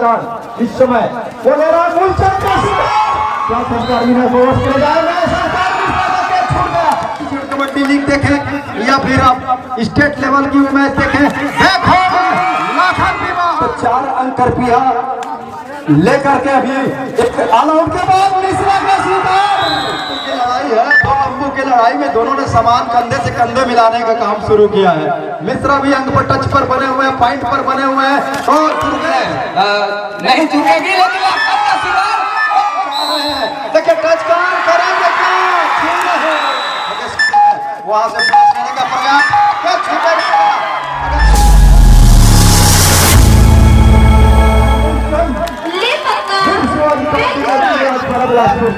मैदान इस समय बोलेरा मूलचंद का शिकार। क्या संस्कार मिला बोस के जाएगा संस्कार मिला छूट गया। कबड्डी लीग देखें या फिर आप स्टेट लेवल की मैच देखें, देखो लाखन विवाह तो 4 अंक रुपया लेकर के अभी एक आउट के बाद मिश्रा का शिकार। लड़ाई है, दो अंबों की लड़ाई में दोनों ने समान कंधे से कंधे मिलाने का काम शुरू किया है। मिश्रा भी अंक पर टच पर बने हुए हैं, पॉइंट पर बने हुए हैं और नहीं चुकेगी लेकिन देखिए टच करेंगे वहां से पास करने का प्रयास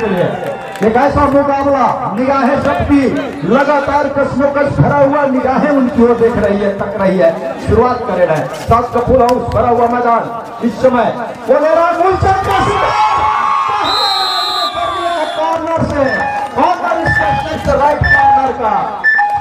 के लिए एक ऐसा मुकाबला, निगाहें सबकी लगातार कस्मोकश भरा हुआ, निगाहें उनकी ओर देख रही है, तक रही है। शुरुआत कर रहे हैं सात का फुल हाउस भरा हुआ मैदान इस समय बोलेरा मूलचंद का शिकार कॉर्नर से राइट कॉर्नर का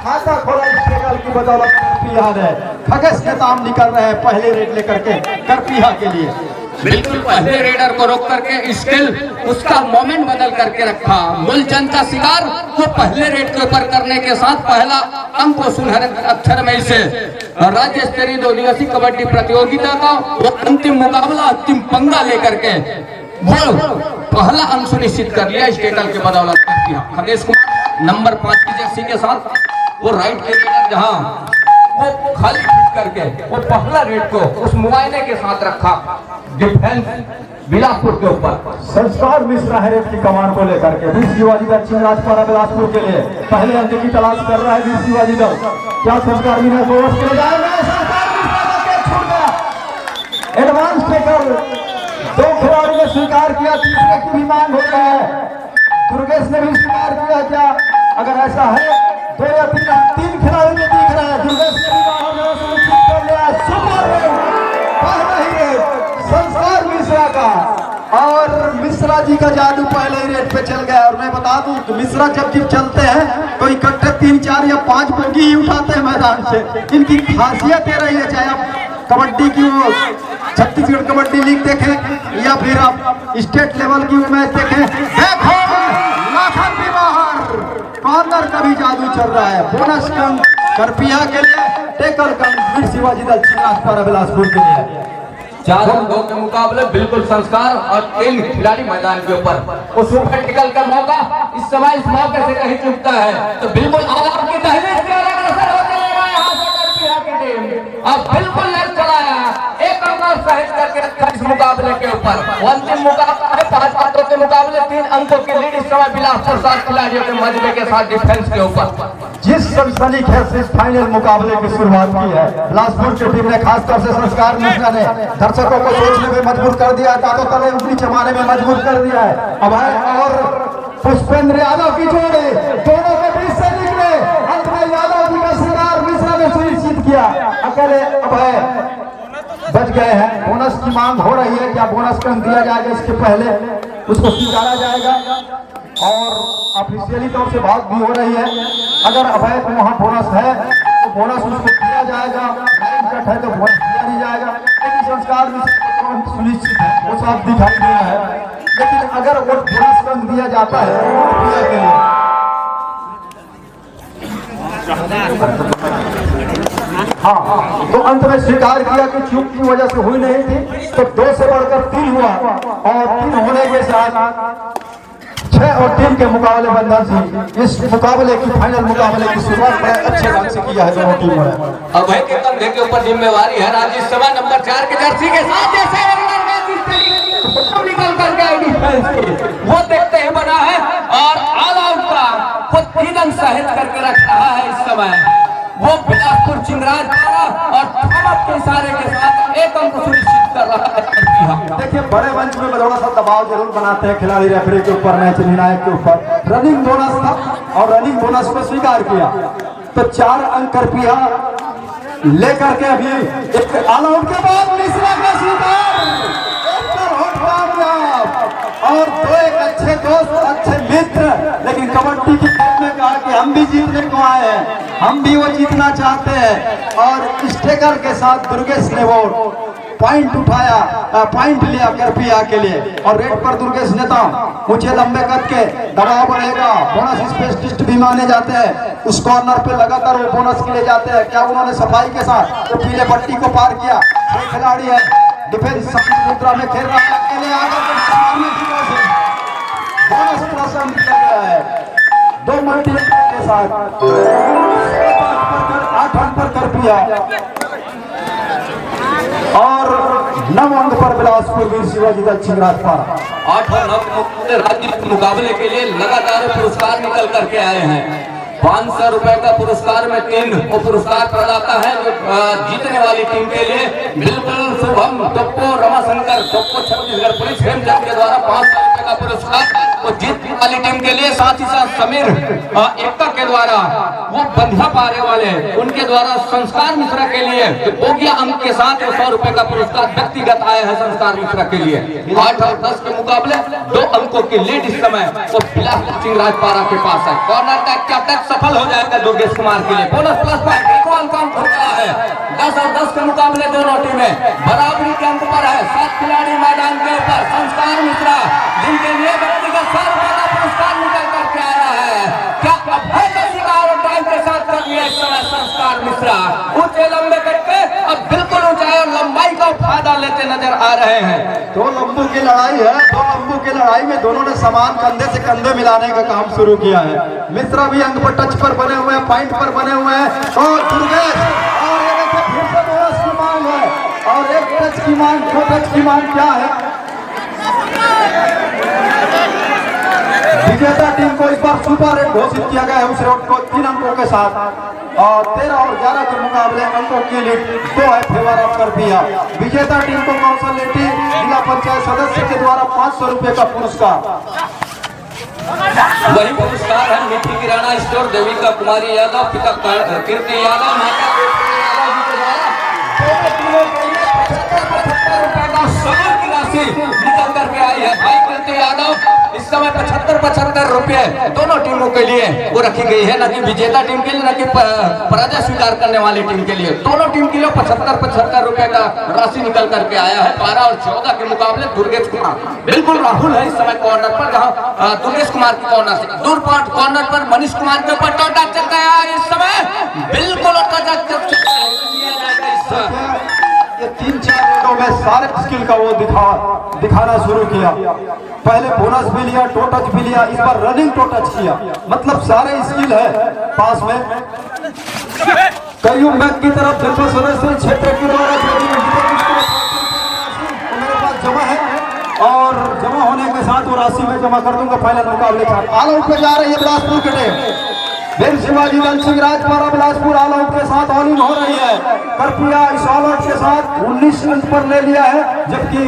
खाता खोला स्टेगल की बदौलत करपिया है। खगेश के दाम निकल रहे हैं पहले रेड लेकर के करपिया के लिए। बिल्कुल पहले रेडर को रोक करके स्किल उसका मोमेंट बदल करके रखा। मूलचंद का शिकार वो पहले रेड के ऊपर करने के साथ पहला अंक को सुनहरे अक्षर में से राज्य स्तरीय 2 दिवसीय कबड्डी प्रतियोगिता का वो अंतिम मुकाबला, अंतिम पंगा लेकर के वो पहला अंक सुनिश्चित कर लिया स्टेटल के बदौलत। खगेश कुमार नंबर 5 की जर्सी के साथ वो राइट के रेडर जहां वो खाली करके वो पहला रेड को उस मुआयने के साथ रखा डिफेंस बिलासपुर के ऊपर। संस्कार मिश्रा है रेड की कमान को लेकर के वीर शिवाजी दल चिंगराजपाड़ा बिलासपुर के लिए पहले अंक की तलाश कर रहा है वीर शिवाजी दल। क्या संस्कार मिला बोस के जाएगा संस्कार मिश्रा छूट गया। एडवांस टेकर 2 खिलाड़ी ने स्वीकार किया, तीसरे की भी मांग हो गया है। दुर्गेश ने भी स्वीकार किया। क्या अगर ऐसा है 2 या 3 खिलाड़ी में दिख रहा है, दुर्गेश ने भी सुनिश्चित कर लिया। सुपर पहला ही रेड संस्कार मिश्रा का और मिश्रा जी का जादू पहले ही रेड पे चल गया। और मैं बता दूं कि मिश्रा जब चलते हैं तो इकट्ठे 3, 4 या 5 बोगी ही उठाते हैं मैदान से। इनकी खासियत ये रही है, चाहे आप कबड्डी की वो छत्तीसगढ़ कबड्डी लीग देखें या फिर आप स्टेट लेवल की मैच देखें, देखो लाखन विवाह कॉर्नर का भी जादू चल रहा है। बोनस कम करपिया के लिए, टेकल कम वीर शिवाजी दल चिंगराजपाड़ा बिलासपुर के लिए। 4 अंकों के मुकाबले बिल्कुल संस्कार और 3 खिलाड़ी मैदान के ऊपर। उस टिकल का मौका इस समय इस मौके से कहीं चूकता है तो बिल्कुल आवाज की दहलीज पे अग्रसर होते लगा यहाँ से करपिया की टीम। अब बिल्कुल लड़ चलाया, एक अंक सहज करके रखा इस मुकाबले के ऊपर। अंतिम मुकाबला है 5 पात्रों के मुकाबले 3 अंकों की लीड इस समय बिलासपुर 7 खिलाड़ियों के मजबे के साथ डिफेंस के ऊपर। जिस सनसनीखेज से इस फाइनल मुकाबले की शुरुआत की है बिलासपुर की टीम ने, खासतौर से संस्कार मिश्रा ने दर्शकों को सोचने में मजबूर कर दिया है, दांतों तले उंगली जमाने में मजबूर कर दिया है। अभय और पुष्पेंद्र यादव की जोड़ी दोनों के बीच से निकले, अंत में यादव जी का शिकार मिश्रा ने सुनिश्चित किया। अकेले अभय बच गए हैं। बोनस की मांग हो रही है, क्या बोनस कम दिया जाएगा इसके पहले उसको स्वीकारा जाएगा और ऑफिशियली तौर से बात भी हो रही है। अगर अभय को वहाँ बोनस है तो बोनस उसको दिया जाएगा, लाइन कट है तो बोनस दिया नहीं जाएगा। लेकिन संस्कार सुनिश्चित है, वो साफ दिखाई दे रहा है। लेकिन अगर वो बोनस कम दिया जाता है के लिए हाँ तो अंत में स्वीकार किया कि चूक की वजह से हुई नहीं थी, तो 2 से बढ़कर 3 हुआ और 3 होने के साथ 6 और 3 के मुकाबले बंधन से इस मुकाबले की फाइनल मुकाबले की शुरुआत बड़े अच्छे ढंग से किया है दोनों टीमों ने। अभय के कंधे के ऊपर जिम्मेवारी है राजीव सभा नंबर 4 के जर्सी के साथ जैसे निकल कर गए डिफेंस वो देखते ही बना है और ऑल आउट का वो 3 अंक सहज करके रख रहा है इस समय। वो बिलासपुर चिंगराजपाड़ा और थॉमस के इशारे के साथ 1 अंक सुनिश्चित कर रहा है। देखिए बड़े मंच में थोड़ा सा दबाव जरूर बनाते हैं खिलाड़ी रेफरी के ऊपर, मैच निर्णायक के ऊपर। रनिंग बोनस था और रनिंग बोनस को स्वीकार किया तो 4 अंक करपिया लेकर के अभी एक ऑल आउट के बाद मिश्रा का शिकार और 2 एक अच्छे दोस्त, अच्छे मित्र, लेकिन कबड्डी की टीम ने कहा कि हम भी जीतने को आए हैं, हम भी वो जीतना चाहते हैं। और स्टेकर के साथ दुर्गेश ने वो पॉइंट उठाया, पॉइंट लिया करपिया के लिए। और रेड पर दुर्गेश नेता ऊंचे लंबे कद के, दबाव बढ़ेगा, बोनस स्पेशलिस्ट भी माने जाते हैं। उस कॉर्नर पे लगातार वो बोनस के लिए जाते हैं। क्या उन्होंने सफाई के साथ तो पीले पट्टी को पार किया? ये खिलाड़ी है, डिफेंस मुद्रा में खेल रहा है, अकेले बोनस प्रोत्साहन दिया गया है 2 मल्टीप्लेयर के साथ 8 अंक पर करपिया और 9 अंक पर बिलासपुर वीर शिवाजी दल चिंगराजपारा। 8 और 9 राज्य के मुकाबले के लिए लगातार पुरस्कार निकल करके आए हैं। 500 रुपए का पुरस्कार में 3 पुरस्कार प्रदाता है जो जीतने वाली टीम के लिए बिल्कुल शुभम टप्पो रमाशंकर टप्पो छत्तीसगढ़ पुलिस हेमचंद के द्वारा 500 रुपए का पुरस्कार वो जीतने वाली टीम के लिए, साथ ही साथ समीर एकता के द्वारा वो बंधा पारे वाले उनके द्वारा संस्कार मिश्रा के लिए बोगिया अंक के साथ 100 रुपए का पुरस्कार व्यक्तिगत आए हैं संस्कार मिश्रा के लिए। 8 और 10 के मुकाबले 2 अंकों की लीड इस समय वो बिलासपुर चिंगराजपारा के पास है। कॉर्नर का क्या सफल हो जाएगा दुर्गेश कुमार के लिए। Bonus plus point equal count हो रहा है। 10 और 10 के मुकाबले दोनों टीमें बराबरी के अंक पर है। 7 खिलाड़ी मैदान के ऊपर। संस्कार मिश्रा जिनके लिए व्यक्तिगत 100 रुपए का पुरस्कार निकल करके आया है। क्या अभय का शिकार और टाइम के साथ कर लिया इस समय संस्कार मिश्रा। ऊंचे लंबे करके अब बिल्कुल ऊंचाई और लंबाई का फायदा लेते नजर आ रहे हैं। 2 लंबू की लड़ाई है। 2 लंबू की लड़ाई में दोनों ने समान कंधे से कंधे मिलाने का काम शुरू किया है। मिश्रा भी अंक पर टच पर बने हुए हैं, पॉइंट पर बने हुए हैं और दुर्गेश और एक फिर से बोनस की मांग है और एक टच की मांग। 2 टच की मांग क्या है? विजेता टीम को इस बार सुपर रेट घोषित किया गया है उस रेट को 3 अंकों के साथ और 13 और 11 के मुकाबले अंकों की लीड 2 है फेवर ऑफ करपिया। विजेता टीम को काउंसिलिटी जिला पंचायत सदस्य के द्वारा 500 रुपए का पुरस्कार। वही पुरस्कार है मिट्टी किराना स्टोर देविका कुमारी यादव, पिता कीर्ति यादव, माता रुपए की राशि निकल करके आई है। भाई कीर्ति यादव इस समय 75 रुपए दोनों टीमों के लिए वो रखी गई है, न कि विजेता टीम के लिए न कि पराजय स्वीकार करने वाली टीम के लिए। दोनों टीम के लिए 75 रुपए का राशि निकल करके आया है। 12 और 14 के मुकाबले दुर्गेश कुमार बिल्कुल राहुल है इस समय कॉर्नर पर, जहां दुर्गेश कुमार की कॉर्नर से दूर पॉइंट कॉर्नर पर मनीष कुमार के ऊपर टोटा चल गया है इस समय बिल्कुल। ये 3-4 रेडों में सारे स्किल का वो दिखाना शुरू किया। पहले बोनस भी लिया, टो टच भी लिया, इस बार रनिंग टो टच किया। मतलब सारे स्किल है पास में। कईयों मैच की तरफ जनपद सदस्य क्षेत्र के द्वारा मेरे पास जमा है और जमा होने के साथ वो राशि में जमा कर दूंगा फाइनल मुकाबले का। ऑल आउट पे जा रही है बिलासपुर के टीम। वीर शिवाजी दल चिंगराजपारा बिलासपुर ऑल आउट के साथ ऑलिंग हो रही है। करपिया इस ऑल आउट के साथ 19 अंक पर ले लिया है, जबकि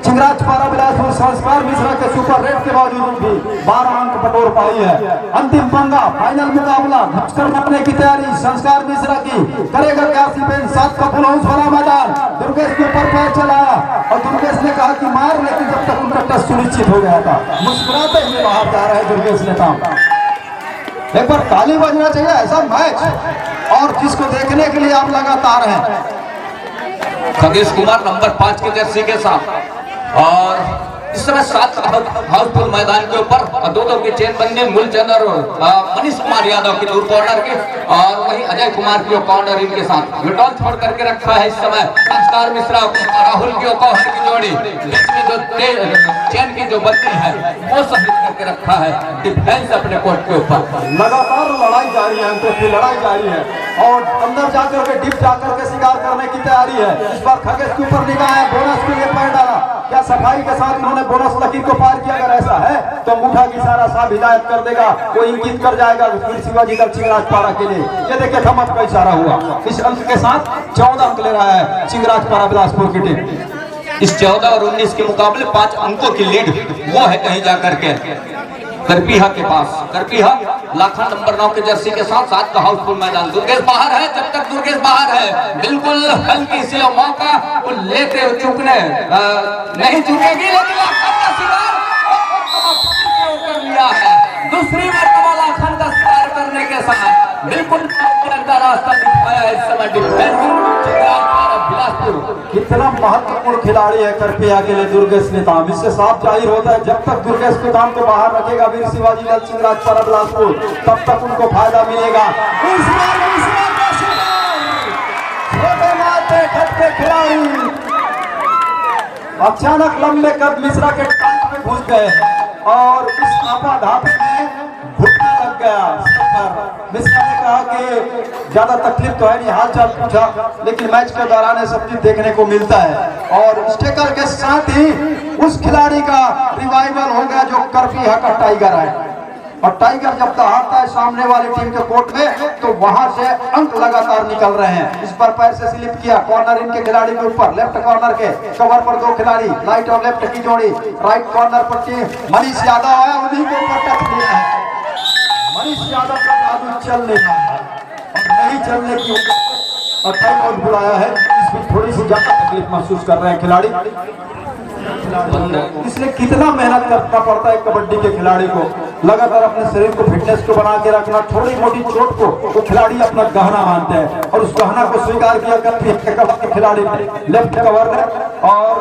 चिंगराजपारा बिलासपुर संस्कार मिश्रा के सुपर रेट के बावजूद भी 12 अंक बटोर पाई है। अंतिम पंगा फाइनल मुकाबला घटकर मारने की तैयारी संस्कार मिश्रा की करेगा। काशी बेन 7 का फुल हाउस वाला मैदान दुर्गेश के ऊपर पैर चलाया और दुर्गेश ने कहा कि मार, लेकिन जब तक उनका टच सुनिश्चित हो गया था मुस्कुराते हुए बाहर जा रहे दुर्गेश नेता। एक बार ताली बजना चाहिए ऐसा मैच और जिसको देखने के लिए आप लगातार हैं। खगेश कुमार नंबर 5 की जर्सी के साथ और इस समय 7 हाउसफुल मैदान के ऊपर 2-2 की चेन बंदी मूलचंद और मनीष कुमार यादव की दूर कॉर्नर की और वही अजय कुमार की कॉर्नर इनके साथ विड्रॉल छोड़ करके रखा है इस समय। संस्कार मिश्रा राहुल की कौहर की जोड़ी बीच में जो चेन की जो बंदी है वो सब करके रखा है। डिफेंस अपने कोर्ट के ऊपर लगातार लड़ाई जारी है, अंकों की लड़ाई जारी है और अंदर जाकर के डिप जाकर के शिकार करने की तैयारी है। इस बार खगेश के ऊपर निगाह है, बोनस के लिए पैर डाला। क्या सफाई के साथ इन्होंने बोनस लकीर को पार किया? अगर ऐसा है तो अंगूठा की इशारा साहब हिदायत कर देगा, वो इंगित कर जाएगा वीर शिवाजी दल चिंगराजपारा के लिए। ये देखिए थम अप का इशारा हुआ। इस अंक के साथ 14 अंक ले रहा है चिंगराजपारा बिलासपुर की टीम। इस 14 और 19 के मुकाबले 5 अंकों की लीड वो है कहीं जाकर के करपीहा के पास। करपीहा लाखन नंबर 9 के जर्सी के साथ 7 का हाउसफुल मैदान। दुर्गेश बाहर है, जब तक दुर्गेश बाहर है बिल्कुल हल्की सी मौका वो लेते हुए चूकने नहीं चूकेगी, लेकिन लाखन का शिकार कर लिया है। दूसरी मरतबा लाखन का शिकार करने के साथ बिल्कुल रास्ता दिखाया इस समय डिफेंस बिलासपुर। कितना महत्वपूर्ण खिलाड़ी है कृपया के लिए दुर्गेश नेताम। इससे साफ जाहिर होता है जब तक दुर्गेश नेताम को बाहर रखेगा वीर शिवाजी दल चिंगराजपुरा बिलासपुर, तब तक उनको फायदा मिलेगा। छोटे माथे खटके खिलाड़ी अचानक लंबे कद मिश्रा के टांग में घुस गए और उस आपाधापी में घुटना लग गया। मिश्रा ने कहा कि ज्यादा तकलीफ तो है नहीं, हाल चाल पूछा, लेकिन मैच के दौरान सब चीज देखने को मिलता है। और स्टेकर के साथ ही उस खिलाड़ी का रिवाइवल हो गया जो करपीहा का टाइगर है। और टाइगर जब दहाड़ता है सामने वाली टीम के कोर्ट में तो वहां से अंक लगातार निकल रहे हैं। इस पर पैर से स्लिप किया, कॉर्नर इनके खिलाड़ी के ऊपर, लेफ्ट कॉर्नर के कवर पर दो खिलाड़ी, राइट और लेफ्ट की जोड़ी, राइट कॉर्नर पर मनीष यादव है, उन्हीं के ऊपर टच दिया है। मनीष यादव का जादू चल नहीं रहा है और नहीं चलने की टाइम आउट बुलाया है। इसमें थोड़ी सी ज्यादा तकलीफ महसूस कर रहे हैं खिलाड़ी। इसलिए कितना मेहनत करना पड़ता है कबड्डी के खिलाड़ी को, लगातार अपने शरीर को फिटनेस को बना के रखना। छोटी मोटी चोट को वो खिलाड़ी अपना गहना मानते हैं और उस गहना को स्वीकार किया करते खिलाड़ी लेफ्ट कवर है। और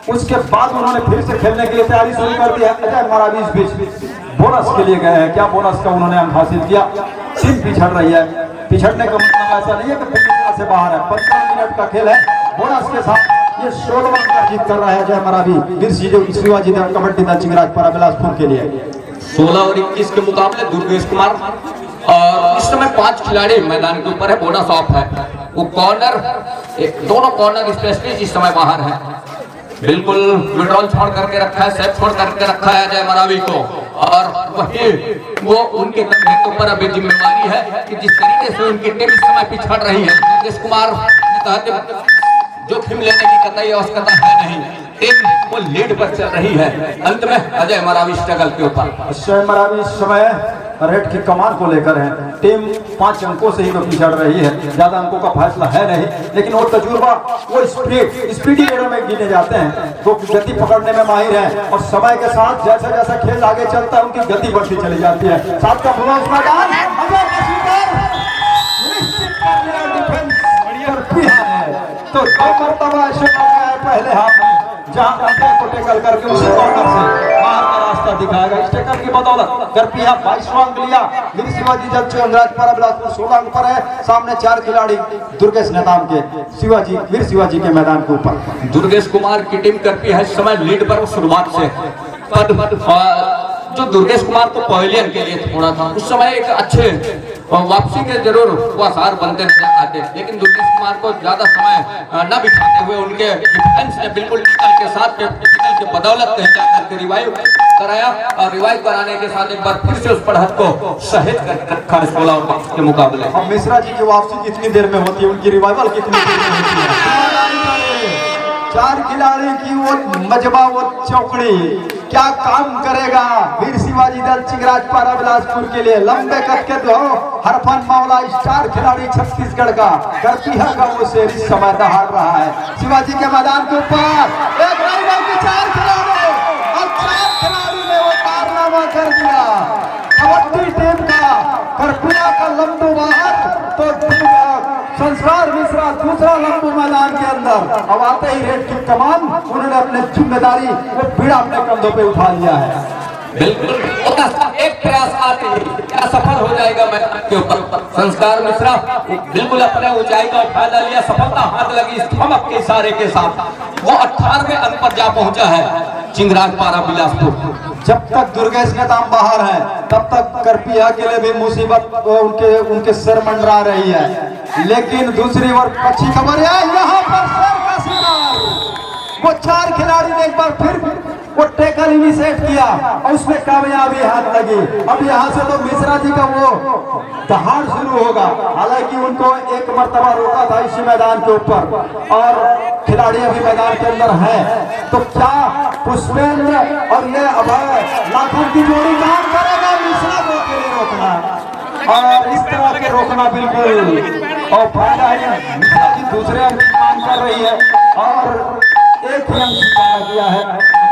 उसके बाद उन्होंने फिर से खेलने के लिए तैयारी शुरू कर दी है। अजय मरावी इस बीच बोनस के लिए गए हैं, क्या बोनस का उन्होंने अंक हासिल किया। टीम पिछड़ रही है, पिछड़ने का मतलब ऐसा नहीं है कि पूरी से बाहर है। 15 मिनट का खेल है, बोनस के साथ ये 16वां अंक जीत कर रहा है अजय मरावी वीर शिवाजी दल कबड्डी दल चिंगराजपुरा बिलासपुर के लिए। 16 और 21 के मुकाबले दुर्गेश कुमार और इस समय 5 खिलाड़ी मैदान के ऊपर है, बोनस ऑफ है। वो कॉर्नर दोनों कॉर्नर स्पेशलिस्ट इस समय बाहर है, बिल्कुल विड्रॉल छोड़ करके रखा है, सेट छोड़ करके रखा है अजय मरावी को। और वही वो उनके कंधे के ऊपर अभी जिम्मेवारी है कि जिस तरीके से उनकी टीम इस समय पिछड़ रही है, दुर्गेश कुमार जोखिम लेने की कतई आवश्यकता है नहीं, टीम वो लीड पर चल रही है। अंत में अजय मरावी स्ट्रगल के ऊपर। अजय मरावी इस समय रेड की कमान को लेकर है। टीम 5 अंकों से ही तो पिछड़ रही है, ज्यादा अंकों का फैसला है नहीं, लेकिन वो तजुर्बा, वो स्पीडी रेडर में गिने जाते हैं, वो गति पकड़ने में माहिर है। और समय के साथ जैसा जैसा खेल आगे चलता है उनकी गति बढ़ती चली जाती है। साथ का मैदान तो 2 मरतबा ऐसे मौका है पहले हाथ में जहां अंतर को टेकल करके उसी कॉर्नर से बाहर का रास्ता दिखाएगा। इस टेकल की बदौलत करपीहा 22वां अंक लिया, वीर शिवाजी दल चिंगराजपुरा बिलासपुर 16 अंक पर है। सामने 4 खिलाड़ी दुर्गेश नेताम के वीर शिवाजी के मैदान के ऊपर। दुर्गेश कुमार की टीम करपीहा इस समय लीड पर शुरुआत से जो दुर्गेश कुमार को पवेलियन के लिए छोड़ा था उस समय एक अच्छे वापसी के जरूर वो आसार बनते नजर आते, लेकिन दुर्गेश कुमार को ज्यादा समय न बिठाते हुए उनके डिफेंस ने बिल्कुल के साथ के बदौलत करके रिवाइव कराया और रिवाइव कराने के साथ एक बार फिर से उस बढ़त को सहेज कर रखा 16 के मुकाबले। अब मिश्रा जी की वापसी कितनी देर में होती है, उनकी रिवाइवल कितनी देर में होती है। 4 खिलाड़ी की वो मजबा, वो चौकड़ी क्या काम करेगा वीर शिवाजी दल चिंगराजपुरा बिलासपुर के लिए। लंबे कद के दो हरफन मौला स्टार खिलाड़ी छत्तीसगढ़ का करपीहा का वो शेर इस समय दहाड़ रहा है शिवाजी के मैदान के ऊपर। एक राइवल के 4 खिलाड़ी और 4 खिलाड़ी ने वो कारनामा कर दिया। कबड्डी टीम का करपीहा का लंबू बाहर तो संस्कार मिश्रा दूसरा लंबू मैदान के अंदर। अब आते ही रेड की कमान उन्होंने अपनी जिम्मेदारी वो पीड़ा अपने कंधों पे उठा लिया है। बिल्कुल एक प्रयास आते ही क्या सफल हो जाएगा मैदान के ऊपर। संस्कार मिश्रा बिल्कुल अपने ऊंचाई का फायदा लिया, सफलता हाथ लगी थमक के इशारे के साथ। वो 18वें अंक पर जा पहुंचा है चिंगराजपुरा बिलासपुर। जब तक दुर्गेश नेताम बाहर है तब तक करपीहा के लिए भी मुसीबत उनके सर मंडरा रही है, लेकिन दूसरी ओर अच्छी खबर है यहाँ पर सर का शिकार। वो 4 खिलाड़ी ने एक बार फिर वो टेकल इनिशिएट किया और उसमें कामयाबी हाथ लगी। अब यहाँ से तो मिश्रा जी का वो दहाड़ शुरू होगा। हालांकि उनको एक मर्तबा रोका था इसी मैदान के ऊपर और खिलाड़ी अभी मैदान के अंदर है, तो क्या पुष्पेंद्र और ये अभय लाखों की जोड़ी काम करेगा मिश्रा को अकेले रोकना और इस तरह के रोकना बिल्कुल और फायदा है। मिश्रा जी दूसरे अंक की मांग कर रही है और एक ही अंक स्वीकार किया है।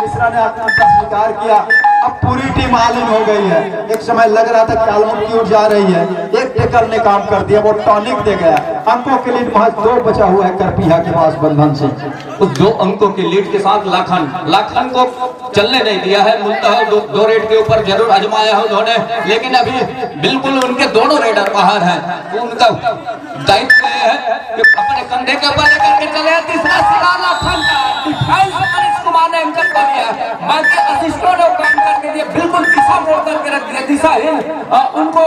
मिश्रा ने अपना स्वीकार किया। अब पूरी टीम आलीन हो गई है। एक समय लग रहा था कि आलमोट की ओर जा रही है, एक टेकल ने काम कर दिया, वो टॉनिक दे गया। अंकों के लीड महज 2 बचा हुआ है करपीहा के पास बंधन से। उस 2 अंकों की लीड के साथ लाखन को चलने नहीं दिया है। मुल्तह 2 रेड के ऊपर जरूर आजमाया है उन्होंने, लेकिन अभी बिल्कुल उनके दोनों रेडर बाहर हैं। तो उनका दायित्व है कि अपने कंधे के ऊपर लेकर के चले। तीसरा शिकार लाखन का डिफेंस मनीष कुमार ने एंकर कर दिया, बाकी असिस्टों ने काम करके दिया, बिल्कुल दिशा मोड़ करके रख दिया। दिशाहीन उनको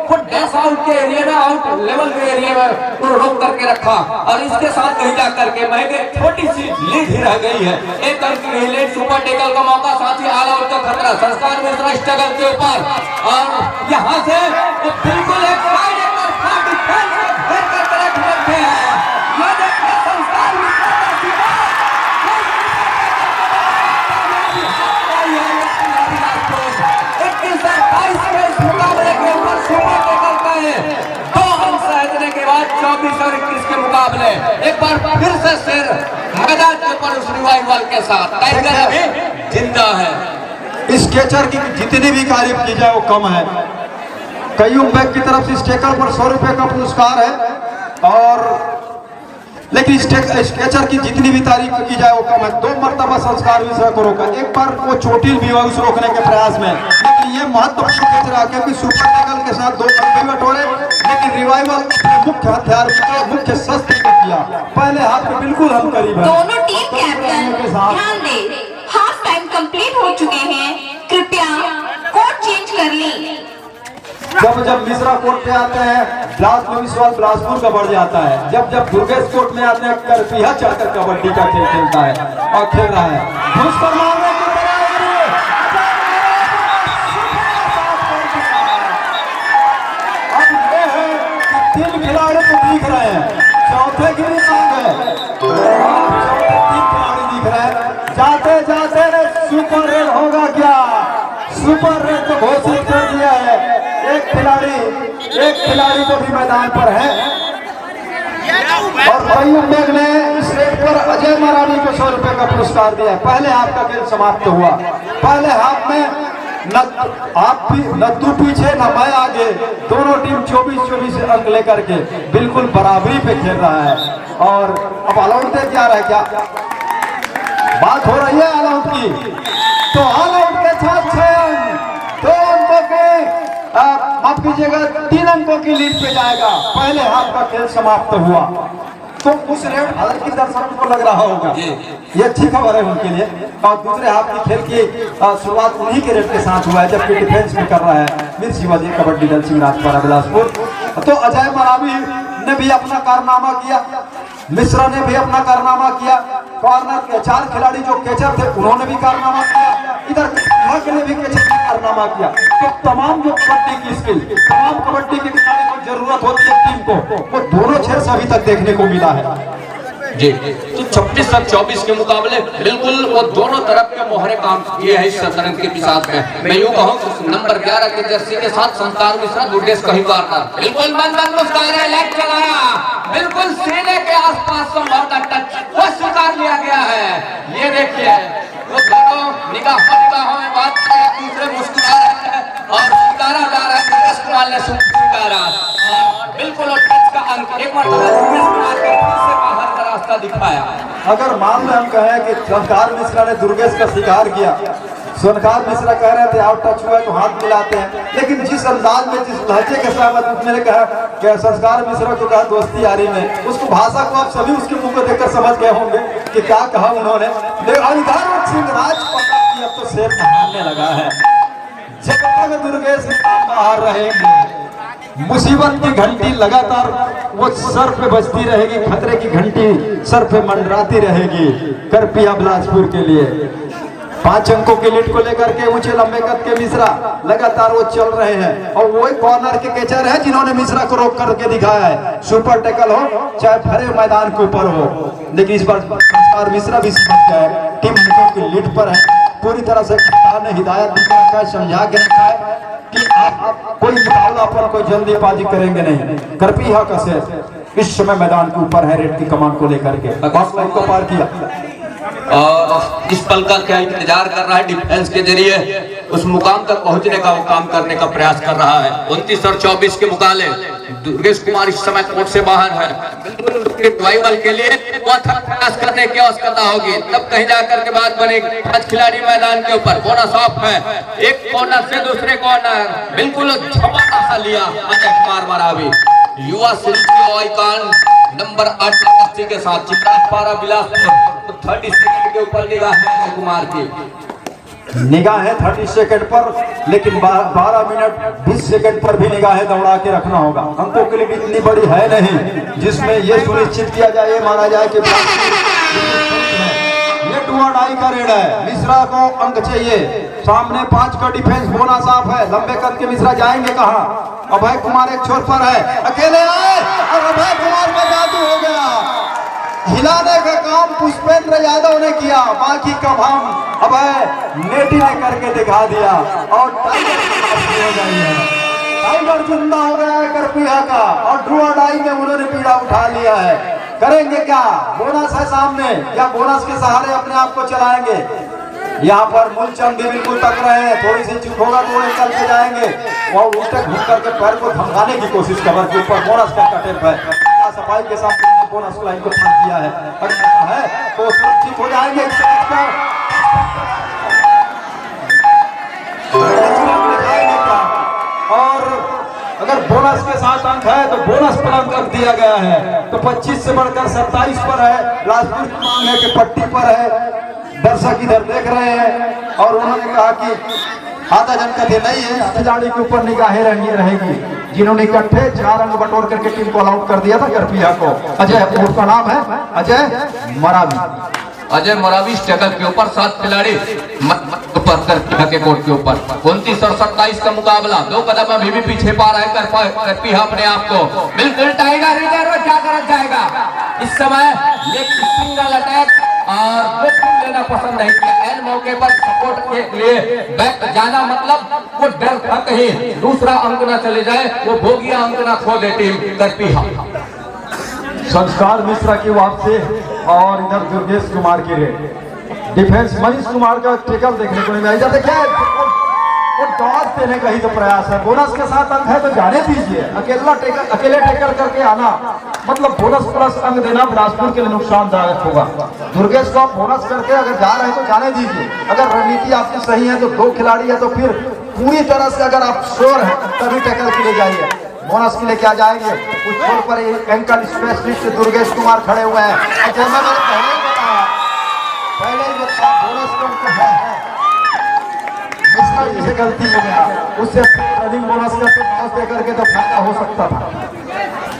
खुद डैश आउट के एरिया में, आउट लेवल के एरिया में उन्होंने रोक करके रखा और इसके साथ कहीं जा करके महंगे छोटी सी लीड ही रह गई है। एक अंक की लीड, सुपर टेकल का मौका, साथ ही ऑल आउट का खतरा। संस्कार मिश्रा स्ट्रगल के ऊपर और यहाँ से तो बिल्कुल एक साइड एक डिफेंस घेर करके रख रखे हैं। ये देखिए संस्कार मिश्रा का सीधा मुकाबले के ऊपर सुपर टेकल का है। 2 अंक सहजने के बाद 24 और 21 के मुकाबले एक बार फिर से शेर मैदान के ऊपर उस रिवाइवल के साथ टाइगर अभी जिंदा है। इस कैचर की जितनी भी तारीफ की जाए वो कम है। कयूम बैग की तरफ से इस टेकल पर 100 रुपए का पुरस्कार है, और लेकिन इस कैचर की जितनी भी तारीफ की जाए वो कम है। 2 मरतबा संस्कार मिश्रा को रोका, एक बार वो चोटिल भी हुआ उस रोकने के प्रयास में, लेकिन ये महत्वपूर्ण कैचर आ क्योंकि सुपर टेकल के साथ 2 अंक भी बटोरे, लेकिन रिवाइवल मुख्य हथियार मुख्य शस्त्र को किया। पहले हाथ में बिल्कुल हम करीब है। दोनों टीम कैप्टन ध्यान दें, हाफ टाइम कंप्लीट हो चुके हैं, कृपया कोड चेंज कर लें। जब मिश्रा कोर्ट पे आते हैं, ब्लास्ट में विश्वास बिलासपुर का बढ़ जाता है। जब दुर्गेश कोर्ट में आते हैं, करपीहा चाहकर कबड्डी का खेल खेलता है और खेल रहा है। घुस कर मारने की अब ये है कि 3 खिलाड़ी तो दिख रहे हैं, चौथे की भी मांग है। 3 खिलाड़ी दिख रहे हैं। जाते जाते सुपर रेड होगा क्या? सुपर रेड को घोषित कर दिया है। एक खिलाड़ी तो भी मैदान पर है, और कयूम बैग ने इस रेड पर अजय मराठी को 100 रुपए का पुरस्कार दिया है। पहले हाफ का खेल समाप्त हुआ। पहले हाफ में न तू पीछे न मैं आगे, दोनों टीम 24-24 अंक लेकर के बिल्कुल बराबरी पे खेल रहा है। और अब ऑल आउट क्या रहा है, क्या बात हो रही है ऑल आउट की? तो ऑल आउट के साथ 6 अंक, 2 अंकों के माफ कीजिएगा 3 अंकों की लीड पे जाएगा। पहले हाफ का खेल समाप्त हुआ तो उस रेड हालांकि दर्शकों को लग रहा होगा ये अच्छी खबर है उनके लिए। और दूसरे हाफ की खेल की शुरुआत उन्हीं के रेड के साथ हुआ है, जबकि डिफेंस में कर रहा है वीर शिवाजी कबड्डी दल सिंह राजपुरा बिलासपुर। तो अजय मरावी ने भी अपना कारनामा किया, मिश्रा ने भी अपना कारनामा किया। कॉर्नर के 4 खिलाड़ी जो कैचर थे उन्होंने भी कारनामा किया, इधर ने भी कैचर ने कारनामा किया। तो तमाम जो कबड्डी की स्किल, तमाम कबड्डी के खिलाड़ी को जरूरत होती है टीम को, वो दोनों क्षेत्र अभी तक देखने को मिला है जी। तो 26-24 के मुकाबले बिल्कुल वो दोनों तरफ के मोहरे काम किए हैं इस शतरंज के पिसाच में। मैं यूं कहूं नंबर 11 के जर्सी के साथ संस्कार मिश्रा दुर्गेश कहीं कॉर्नर बिल्कुल मन मुस्कुराया, लेग चलाया, बिल्कुल सीने के आसपास संभवतः टच वो स्वीकार लिया गया है। ये देखिए वो दोनों निगाहों में बात कर रहे, दूसरे मुस्कुरा रहे हैं और स्वीकारा जा रहा है। दुर्गेश कुमार ने स्वीकारा बिल्कुल और टच का अंक एक मरतबा दुर्गेश कुमार के फिर से बाहर का रास्ता दिखाया। अगर मान लें हम कहें कि संस्कार मिश्रा ने दुर्गेश का शिकार किया, संस्कार मिश्रा कह रहे थे आउट टच हुआ तो हाथ मिलाते हैं, लेकिन जिस अंदाज में जिस लहजे के साथ मैंने कहा कि संस्कार मिश्रा को कहा दोस्ती यारी में, उसको भाषा को आप सभी उसके मुंह को देखकर समझ गए होंगे कि क्या कहा उन्होंने। राज पकड़ की अब तो शेर नहाने लगा है। जब तक दुर्गेश बाहर रहेंगे, मुसीबत की घंटी लगातार वो सर पे बजती रहेगी, खतरे की घंटी सर पे मंडराती रहेगी करपीहा बिलासपुर के लिए। 5 अंकों की लीड को लेकर के ऊंचे लंबे कद के मिश्रा लगातार वो चल रहे हैं, और वो कॉर्नर के कैचर है जिन्होंने मिश्रा को रोक करके दिखाया है। सुपर टैकल हो चाहे भरे मैदान के ऊपर हो, लेकिन इस बार संस्कार मिश्रा भी समझ गए टीम अंकों की लीड पर है। पूरी तरह से कप्तान ने हिदायत दी है, समझा के रखा है कि आप कोई मुकाबला पर कोई जल्दीबाजी करेंगे नहीं। करपीहा का शेर इस समय मैदान के ऊपर है रेड की कमान को लेकर के, लाइन को पार किया और इस पल का क्या इंतजार कर रहा है, डिफेंस के जरिए उस मुकाम तक पहुंचने का वो काम करने का प्रयास कर रहा है। 29 और 24 के मुकाबले दुर्गेश कुमार इस समय कोर्ट से बाहर है। रिवाइवल के लिए वो अथक प्रयास करने की आवश्यकता होगी, तब कहीं जाकर के बात बनेगी। 5 खिलाड़ी मैदान के ऊपर, बोनस ऑफ है, एक कॉर्नर से दूसरे कॉर्नर बिल्कुल झपटा लिया अजय कुमार मरावी। युवा शिल्पी आइकॉन नंबर 8 के साथ चित्रापारा बिलासपुर 30 सेकंड के ऊपर निगाह है अजय कुमार की। निगाह है 30 सेकंड पर, लेकिन 12 मिनट 20 सेकंड पर भी निगाहें दौड़ा के रखना होगा। अंकों की लीड इतनी बड़ी है नहीं जिसमें ये सुनिश्चित किया जाए, ये माना जाए कि ये डू और डाई का रेड है। मिश्रा को अंक चाहिए, सामने 5 का डिफेंस बोनस ऑफ है। लंबे कद के मिश्रा जाएंगे कहाँ? अभय कुमार एक छोर पर है, अकेले आए और अभय कुमार का जादू हो गया। हिलाने का काम पुष्पेंद्र यादव ने किया, बाकी का काम अभय नेटी ने करके दिखा दिया और टाइगर जिंदा हो गया है करपिया का, और ड्रू और डाई में उन्होंने पीड़ा उठा लिया है। करेंगे क्या? बोनस है सामने, या बोनस के सहारे अपने आप को चलाएंगे? यहाँ पर मूलचंद भी बिल्कुल तक रहे हैं, थोड़ी सी चुप होगा तो वो निकल के जाएंगे और उल्टे घूम करके पैर को धमकाने की कोशिश कवर के ऊपर। बोनस का टेप है, सफाई के साथ बोनस लाइन को फाड़ दिया है, अगर है तो सुरक्षित हो जाएंगे। और अगर बोनस के साथ अंक है तो बोनस पर अंक दिया गया है, तो 25 से बढ़कर 27 पर है। बिलासपुर मांग है कि पट्टी पर है, दर्शक इधर देख रहे हैं और उन्होंने कहा कि आधा जन का नहीं है, खिलाड़ी के ऊपर निगाहें रहेगी जिन्होंने इकट्ठे 4 अंक बटोर करके टीम को ऑल आउट कर दिया था करपिया को। अजय, उसका नाम है अजय मरावी। अजय मरावी स्ट्रगल के ऊपर 7 खिलाड़ी ऊपर करपिया के कोर्ट के ऊपर। 29 और 27 का मुकाबला, 2 कदम अभी भी पीछे पा रहा है करपिया अपने आप को। बिल्कुल टाइगर रिजर्व क्या कर जाएगा इस समय, लेकिन सिंगल अटैक और लेना पसंद नहीं किया। एन मौके पर सपोर्ट के लिए बैक जाना, मतलब वो डर था कहीं दूसरा अंक ना चले जाए, वो भोगिया अंक ना खो दे टीम करपिया। संस्कार मिश्रा की वापसी और इधर दुर्गेश कुमार की रेड। डिफेंस मनीष कुमार का टेकल देखने को नहीं मिला। देखिए वो डॉट देने का ही तो प्रयास है। बोनस के साथ अंक है तो जाने दीजिए, अकेले टेकल करके आना मतलब बोनस प्लस अंक देना बिलासपुर के लिए नुकसानदायक होगा। दुर्गेश को आप बोनस करके अगर जा रहे हैं तो जाने दीजिए। अगर रणनीति आपकी सही है तो 2 खिलाड़ी है तो फिर पूरी तरह से अगर आप श्योर है तभी टेकल के लिए जाइए। बोनस के लिए क्या जाएंगे? उस छोर पर एंकल स्पेशलिस्ट दुर्गेश कुमार खड़े हुए हैं। जैसा मैंने पहले ही बताया बोनस कम है, इससे गलती हो गया, उससे रनिंग बोनस दे करके तो फायदा हो सकता था।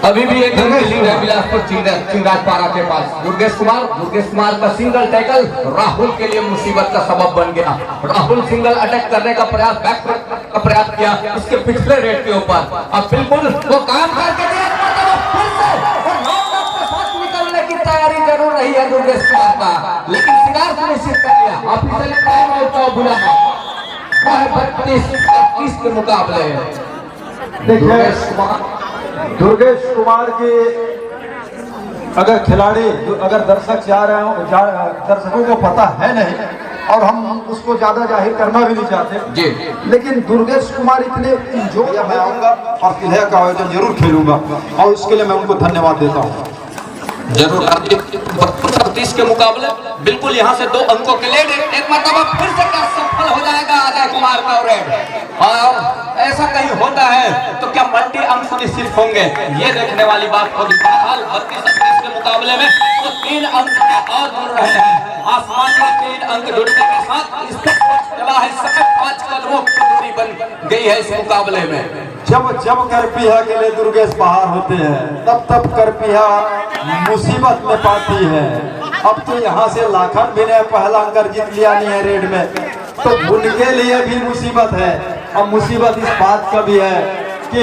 अभी भी एक लीड है बिलासपुर चिंगाजपारा के पास। दुर्गेश कुमार का सिंगल टैकल राहुल के लिए मुसीबत का सबब बन गया। राहुल सिंगल अटैक करने का प्रयास, बैक का प्रयास किया इसके पिछले रेड के ऊपर। अब बिल्कुल वो काम करके निकलने की तैयारी जरूर रही है दुर्गेश कुमार का, लेकिन शिकार सुनिश्चित कर लिया। ऑफिशियल टाइम आउट का बुलाना 32-21 के मुकाबले। देखिए दुर्गेश कुमार के अगर खिलाड़ी, अगर दर्शक जा रहे हो, दर्शकों को पता है नहीं और हम उसको ज्यादा जाहिर करना भी नहीं चाहते जी, लेकिन दुर्गेश कुमार इतने इंजॉय, मैं आऊंगा और किले का आयोजन जरूर खेलूंगा और उसके लिए मैं उनको धन्यवाद देता हूँ। जरूर 32 के मुकाबले बिल्कुल यहाँ से 2 अंकों के लिए एक मरतबा फिर से क्या सफल हो जाएगा अजय कुमार का रेड। और ऐसा कहीं होता है तो क्या मल्टी अंक सुनिश्चित होंगे, ये देखने वाली बात होगी। फिलहाल 32-30 के मुकाबले में तो 3 अंक और जुड़ रहे हैं। आसमान में 3 अंक जुड़ने के साथ इसका चला है 5 कदमों की दूरी बन गई है इस मुकाबले में। जब करपिया के लिए दुर्गेश बाहर होते हैं तब करपिया मुसीबत में पाती है। अब तो यहाँ से लाखन भी ने पहला अंक जीत लिया नहीं है रेड में, तो उनके लिए भी मुसीबत है। अब मुसीबत इस बात का भी है कि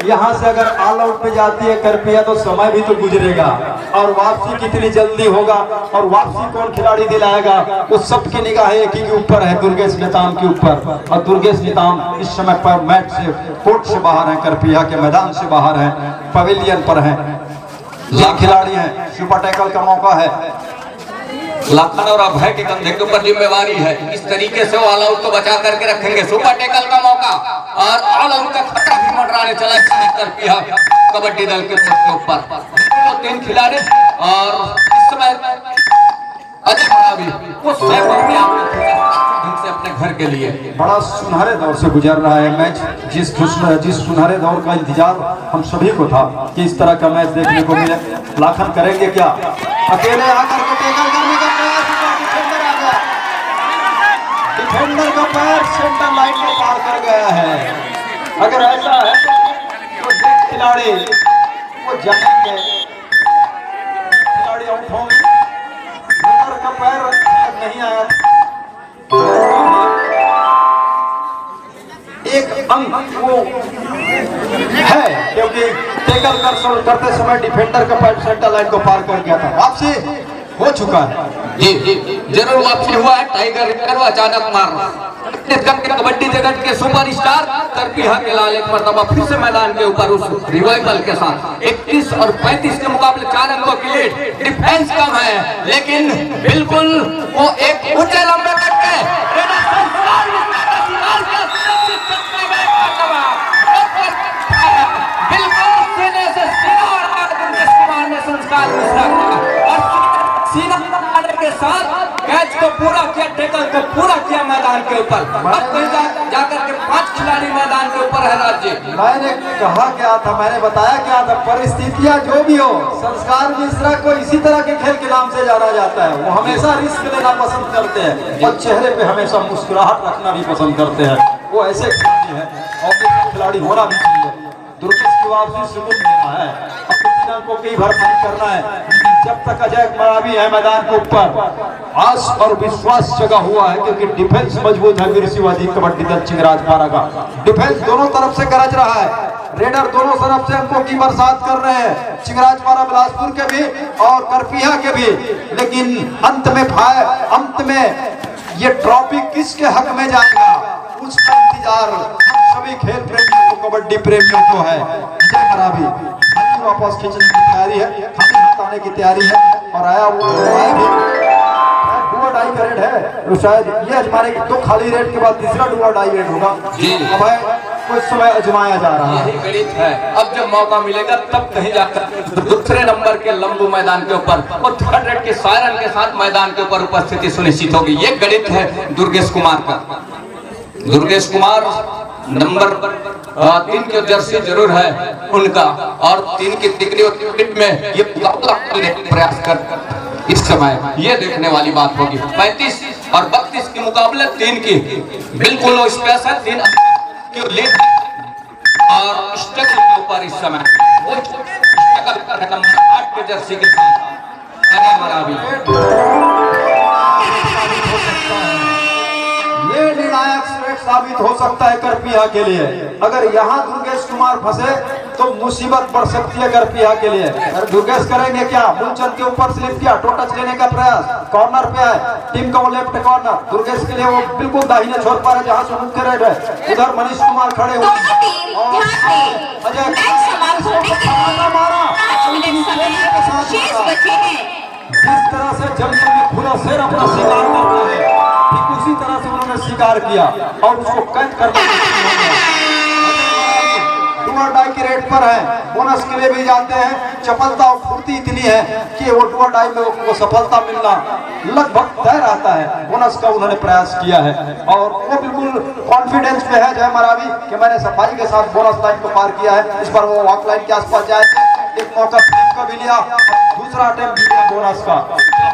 यहाँ से अगर ऑल आउट पे जाती है करपिया तो समय भी तो गुजरेगा और वापसी कितनी जल्दी होगा और वापसी कौन खिलाड़ी दिलाएगा, उस सब की निगाह एक ही के ऊपर है, दुर्गेश नेताम के ऊपर। और दुर्गेश नेताम इस समय पर मैच से, कोर्ट से बाहर है, करपिया के मैदान से बाहर है, पवेलियन पर है। 2 खिलाड़ी हैं, सुपर टैकल का मौका है। लाखन और अभय के कंधे के ऊपर जिम्मेवारी है। इस तरीके से वो ऑल आउट को बचा करके रखेंगे। सुपर टैकल का मौका और ऑल आउट का खतरा भी मंडराने चला तरफिया कबड्डी दल के ऊपर। तो 3 खिलाड़ी और इस समय वो से अपने घर के लिए बड़ा सुनहरे दौर से गुजर रहा है मैच। जिस सुनहरे दौर का इंतजार हम सभी को था कि इस तरह का मैच देखने को मिले। लाखन करेंगे क्या? अकेले आकर के टैकल करने का प्रयास, डिफेंडर आ गया। डिफेंडर का पैर सेंटर लाइन को पार कर गया है। अगर ऐसा है तो खिलाड़ी वो जाएंगे, खिलाड़ी आउट होंगे। का पैर नहीं आया, एक अंक वो है क्योंकि टैकल करते समय डिफेंडर का पैर सेंटर लाइन को पार कर गया था। वापसी हो चुका है। जी जरूर वापसी हुआ है। टाइगर रिजर्व अचानक मार कबड्डी जगत के सुपरस्टार तरपीहा के लाल एक मरतबा फिर से मैदान के ऊपर उस रिवाइवल के साथ 31 और 35 के मुकाबले 4 अंकों की लीड। डिफेंस कम है लेकिन बिल्कुल वो एक ऊंचे लंबे करके बिल्कुल सीने से संस्कार सीना के साथ कैच को पूरा किया, टैकल को पूरा किया मैदान के ऊपर। अब जाकर के 5 खिलाड़ी मैदान के ऊपर है राज्य। मैंने कहा क्या था, मैंने बताया क्या था, परिस्थितियां जो भी हो, संस्कार मिश्रा को इसी तरह के खेल के नाम से जाना जाता है। वो हमेशा रिस्क लेना पसंद करते हैं और चेहरे पे हमेशा मुस्कुराहट रखना भी पसंद करते हैं। वो ऐसे खिलाड़ी है और खिलाड़ी होना भी चाहिए। दुर्गेश की वापसी सुकून देना है, अपने को कई भरपाई करना है। जब तक अजय मरावी है मैदान के ऊपर, आस और विश्वास जगा हुआ है क्योंकि डिफेंस मजबूत है। वीर शिवाजी कबड्डी दल चिंगराजपारा का डिफेंस दोनों तरफ से गरज रहा है। रेडर दोनों तरफ से अंकों की बरसात कर रहे हैं, चिंगराजपारा बिलासपुर के भी और करपिया के भी। लेकिन अंत में ये ट्रॉफी किसके हक में जाएगा उसका इंतजार सभी खेल प्रेमियों को, कबड्डी प्रेमियों को है। अजय मरावी वापस खींचने की तैयारी है, हमें हटाने की तैयारी है और आया वो डुआ डाई का रेड है। तो शायद ये अजमाने की 2 खाली रेड के बाद तीसरा डुआ डाई रेड होगा। अब कुछ समय अजमाया जा रहा है। यही गणित है। अब जब मौका मिलेगा तब कहीं जाकर दूसरे नंबर के लंबू मैदान के ऊपर और 3rd रेड के सायरन के साथ मैदान के ऊपर उपस्थिति सुनिश्चित होगी। ये गणित है दुर्गेश कुमार का। दुर्गेश कुमार नंबर 3 की जर्सी जरूर है उनका और 3 की डिग्री में ये प्रयास कर इस समय ये देखने वाली बात होगी। 35 और 32 के मुकाबले 3 की बिल्कुल स्पेस है। 3 की लीड और स्ट्रगल के ऊपर इस समय वो स्ट्रगल कर रहे नंबर 8 के जर्सी के साथ ये निर्णायक साबित हो सकता है करपिया के लिए। अगर यहाँ दुर्गेश कुमार फंसे तो मुसीबत पड़ सकती है करपिया के लिए। दुर्गेश करेंगे क्या? मूलचंद के ऊपर स्लिप किया, टच लेने का प्रयास, कॉर्नर पे है टीम का वो लेफ्ट कॉर्नर। दुर्गेश के लिए वो बिल्कुल दाहिने छोर पर है जहाँ से मुख्य रेड है। उधर मनीष कुमार खड़े हुए जिस तरह से जंगल में खुला शेर अपना शिकार करता है ठीक उसी तरह से उन्होंने शिकार किया और उसको कैद करने डुआ डाई के रेट पर है। बोनस के लिए भी जाते हैं। चपलता और फुर्ती इतनी है कि वो डुआ डाई में वो सफलता मिलना लगभग तय रहता है। बोनस का उन्होंने प्रयास किया है और वो बिल्कुल कॉन्फिडेंस में है जय मरावी कि मैंने सफाई के साथ बोनस लाइन को पार किया है। इस बार वो वॉक लाइन के आसपास जाए। एक मौका का भी लिया, दूसरा अटेम्प्ट भी लिया बोनस का।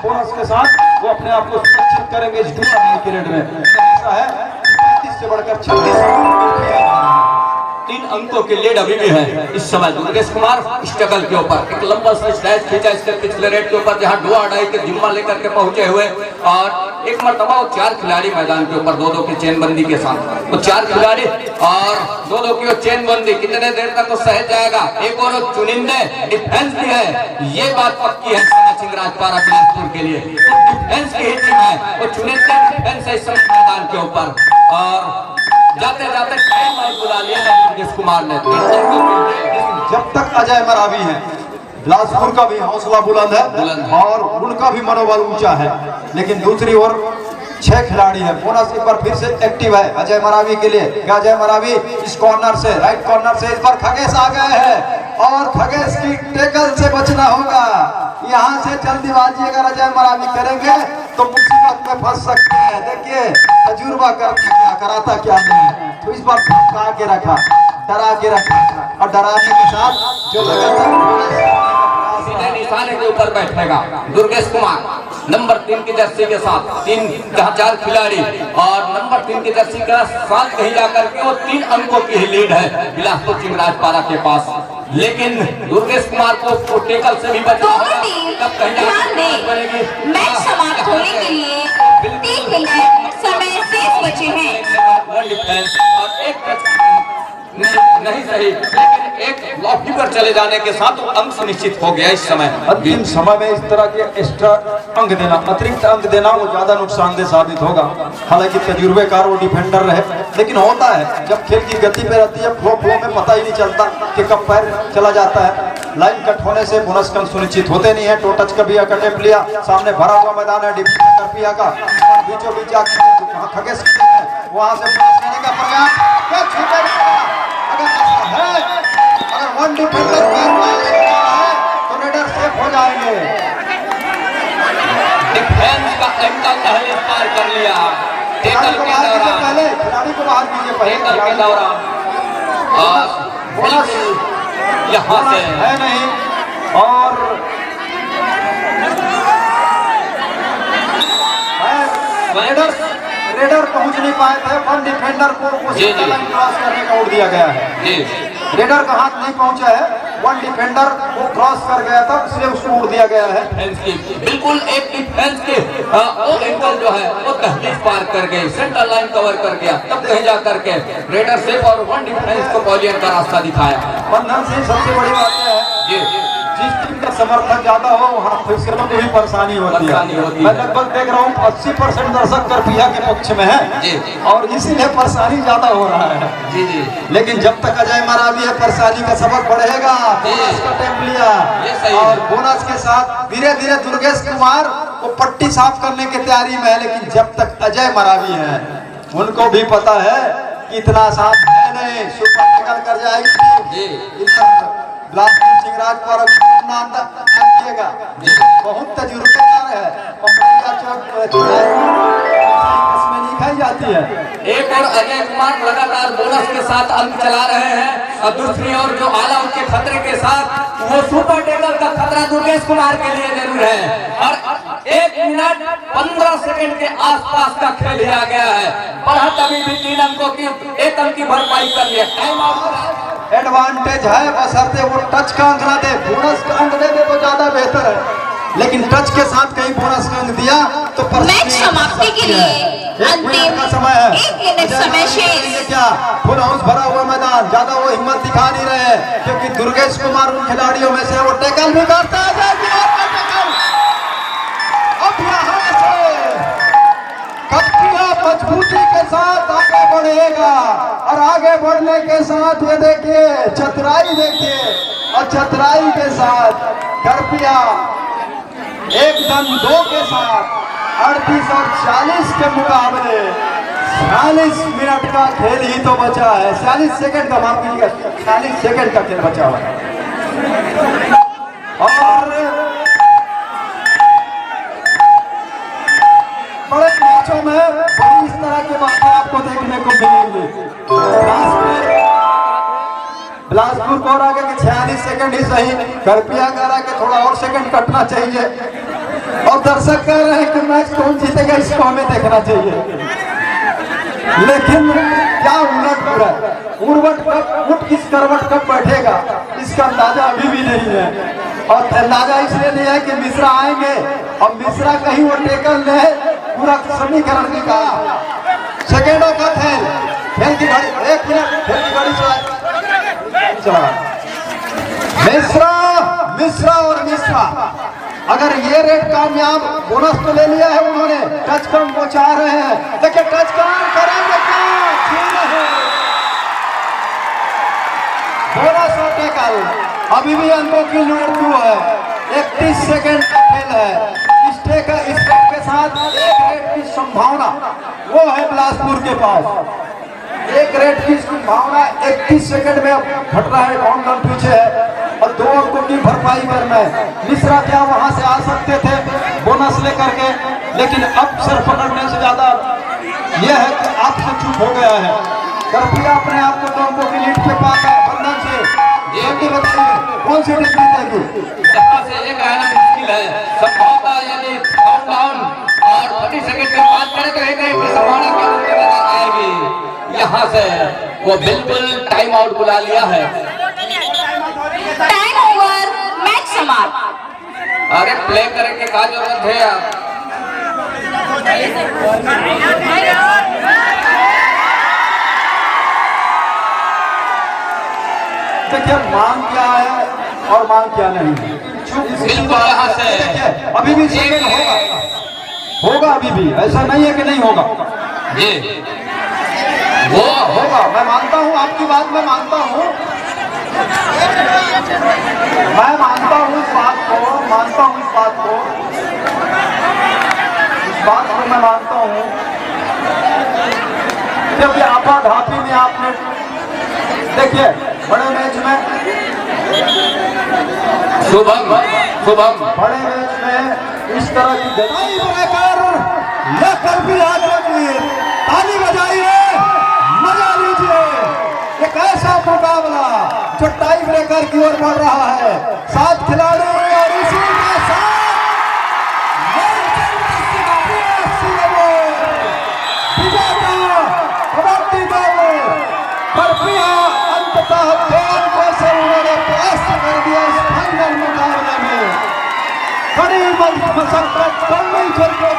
बोनस के साथ वो अपने आप को सुरक्षित करेंगे इस डुआ डाई के रेट में। ऐसा है 35 से बढ़कर 36 3 अंकों की लीड अभी भी है इस समय दुर्गेश कुमार स्ट्रगल के ऊपर। एक लंबा सा स्ट्रेच खींचा इसके पिछले रेड के ऊपर जहां डुआ डाई के जिम्मा लेकर के पहुंचे हुए और एक मरतबा वो 4 खिलाड़ी मैदान के ऊपर 2-2 की चेनबंदी के साथ वो 4 खिलाड़ी और 2-2 की वो चेनबंदी कितने देर तक वो सह जाएगा। एक और चुनिंदे डिफेंस भी है, ये बात पक्की है चिंगराजपारा बिलासपुर के लिए। डिफेंस की ही टीम है, वो चुनिंदे डिफेंस है इस समय मैदान के ऊपर। और जाते जाते टाइम आउट बुला लिया दुर्गेश कुमार ने। जब तक अजय मरावी है बिलासपुर का भी हौसला बुलंद है और उनका भी मनोबल ऊंचा है। लेकिन दूसरी ओर 6 खिलाड़ी हैं। बोनस एक बार फिर से एक्टिव है अजय मरावी के लिए। क्या अजय मरावी इस कॉर्नर से, राइट कॉर्नर से इस बार खगेश आ गए हैं और खगेश की टैकल से बचना होगा। यहाँ से जल्दीबाजी अगर अजय मरावी करेंगे तो मुसीबत में फंस सकते हैं। देखिए तजुर्बा करता क्या, कराता क्या नहीं। तो इस बार धमका के रखा, डरा के रखा और डराने के साथ जो लगातार सीधे निशाने के ऊपर बैठेगा दुर्गेश कुमार नंबर 3 की जर्सी के साथ। 4 खिलाड़ी और नंबर 3 की जर्सी के साथ कहीं जाकर के और 3 अंकों की ही लीड है बिलासपुर चिंगराजपारा के पास। लेकिन दुर्गेश कुमार को टेकल से भी बचना होगा। तब कहीं मैच समाप्त होने के लिए 3 मिनट समय शेष बचे हैं। और एक नहीं सही, लेकिन एक लॉबी पर चले जाने के साथ अंक सुनिश्चित हो गया। इस समय अंतिम समय में इस तरह के एक्स्ट्रा अंक देना, अतिरिक्त अंक देना वो ज्यादा नुकसानदेह साबित होगा। हालांकि तजुर्बेकार वो डिफेंडर रहे, लेकिन होता है जब खेल की गति पे रहती है, फ्लो में पता ही नहीं चलता कि कब पैर चला जाता है। लाइन कट होने से बोनस अंक सुनिश्चित होते नहीं है। टो टच का भी अटेम्प्ट लिया, सामने भरा हुआ मैदान है डिफेंडर करपिया का, बीचों बीच खगेश वहां से बोनस लेने का प्रयास। अगर वन डिफेंडर तो रेडर सेफ हो जाएंगे। डिफेंस का एंगल पहले पार कर लिया। टेकल के दौरान पहले खिलाड़ी को बाहर कीजिए, टेकल के दौरान बोनस यहाँ से है नहीं और रेडर पहुंच नहीं पाए थे। वन डिफेंडर को लाइन क्रॉस करने का उड़ दिया गया है। रेडर का हाथ नहीं पहुंचा है, वन डिफेंडर वो क्रॉस कर गया था, इसलिए उसको उड़ दिया गया है। बिल्कुल एक डिफेंस के एंगल जो है वो दहलीज पार कर गए, सेंटर लाइन कवर कर गया। तब कहीं जा करके रेडर सेफ और वन डिफेंस को बॉलियर का रास्ता दिखाया। बंधन से सबसे बड़ी बात है जिस टीम का समर्थन ज्यादा हो वहाँ फिक्सरों को भी परेशानी होती है। मैं लगभग देख रहा हूँ 80% दर्शक करपिया के पक्ष में है और इसीलिए परेशानी ज्यादा हो रहा है। जी जी। लेकिन जब तक अजय मरावी है परेशानी का सबक बढ़ेगा। बोनस का टेम लिया और बोनस के साथ धीरे धीरे दुर्गेश कुमार वो पट्टी साफ करने की तैयारी में है। लेकिन जब तक अजय मरावी है उनको भी पता है कि इतना आसान है नहीं, सुपर निकल कर जाएगी। बिलासपुर चिंगराजपारा बहुत तजुर्बेकार है, नहीं खाई जाती है। एक और अजय कुमार लगातार बोनस के साथ अंक चला रहे हैं और दूसरी ओर जो आला उनके खतरे के साथ वो सुपर टेकल का खतरा दुर्गेश कुमार के लिए जरूर है। और 1 मिनट 15 सेकंड के आसपास का खेल लिया गया है। बढ़त अभी भी 3 अंकों की 1 अंक की भरपाई कर लिया। टाइम आउट एडवांटेज है, बशर्ते वो टच का अंक ना दे, बोनस का अंक दे दे तो ज्यादा बेहतर है। लेकिन टच के साथ कहीं बोनस का अंक दिया तो मैच समाप्ति के लिए अंतिम समय है। 1 मिनट समय शेष। क्या फुल हाउस भरा हुआ मैदान, ज्यादा वो हिम्मत दिखा नहीं रहे क्योंकि दुर्गेश कुमार उन खिलाड़ियों में से वो टैकल भी करता है। अब यहाँ से मजबूती के साथ आगे बढ़ेगा और आगे बढ़ने के साथ ये देखिए चतुराई देखिए और चतुराई के साथ करपिया एकदम 2 के साथ 38 और 40 के मुकाबले 46 मिनट का खेल ही तो बचा है। 46 सेकंड का माफ कीजिएगा, 46 सेकंड का खेल बचा हुआ है। और बड़े मैचों में बड़ी इस तरह की बातें आपको देखने को मिलेंगी। बिलासपुर को रहा कि 46 सेकंड ही सही, करपिया कह रहा कि थोड़ा और सेकंड कटना चाहिए और दर्शक कह रहे हैं कि मैच कौन जीतेगा इसको हमें देखना चाहिए। लेकिन क्या उलट कब उठ किस करवट कब बैठेगा इसका अंदाजा अभी भी नहीं है। और अंदाजा इसलिए नहीं है कि मिश्रा आएंगे और मिश्रा कहीं वो टेकल ले पूरा समीकरण निकाला। सेकेंडों का खेल की घड़ी, 1 मिनट खेल की घड़ी चला। मिश्रा और मिश्रा अगर ये रेड कामयाब, बोनस तो ले लिया है उन्होंने, टच कम वो चाह रहे हैं। देखिए टच कम करेंगे क्या, बोनस और टेकल अभी भी अंकों की लड़तू है। 31 सेकंड का खेल है। स्टेक के साथ एक रेट की संभावना वो है बिलासपुर के पास। एक रेट की संभावना 31 सेकंड में घट रहा है। कौन रन पीछे है और 2 अंकों की भरपाई करना है। मिश्रा क्या वहां से आ सकते थे बोनस लेकर के, लेकिन अब सर पकड़ने से ज्यादा यह है कि आपसे चूक हो गया है। कृपया अपने आप को 2 अंकों की लीड पे पाकर बंधन से जल्दी बताइए कौन सी टीम जीतेगी। यहाँ से एक रहना मुश्किल है। संभवतः यदि काउंटडाउन और 30 सेकंड की बात करें तो एक की संभावना क्या नजर आएगी। यहाँ से वो बिल्कुल टाइम आउट बुला लिया है। टाइम ओवर, मैच समाप्त। अरे प्ले करेंगे क्या जरूरत है यार। देखिए मांग क्या है और मांग क्या नहीं। बिल्कुल यहाँ से अभी भी सेकंड होगा अभी भी, ऐसा नहीं है कि नहीं होगा। जी वो होगा, मैं मानता हूँ आपकी बात, मैं मानता हूँ इस बात को, मैं मानता हूँ क्योंकि आपा धापी में आपने देखिए बड़े मैच में शुभम बड़े मैच में इस तरह की गलती बनाकर लेकर भी ताली बजाइए, मजा लीजिए। एक ऐसा मुकाबला जो टाई ब्रेकर की ओर बढ़ रहा है। 7 खिलाड़ी और इसी के साथ कबड्डी दल बर्फिया अंततः कर दिया इस फाइनल मुकाबले में। बड़ी मशक्कत करनी चाहिए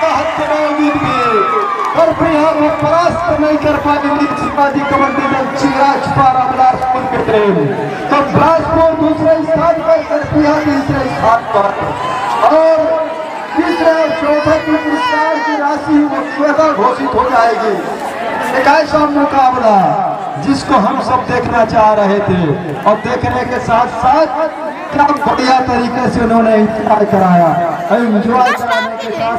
बर्फिया को परास्त नहीं कर पाएगी शिवाजी कबड्डी दल चिराजपारा बिलासपुर के टीम। तो बिलासपुर दूसरे स्थान पर, बर्फिया तीसरे स्थान पर, और तीसरे और चौथे की पुरस्कार की राशि स्वतः घोषित हो जाएगी। एक ऐसा मुकाबला जिसको हम सब देखना चाह रहे थे और देखने के साथ साथ क्या बढ़िया तरीके से उन्होंने इंतजार कराया, एंजॉय कराने के साथ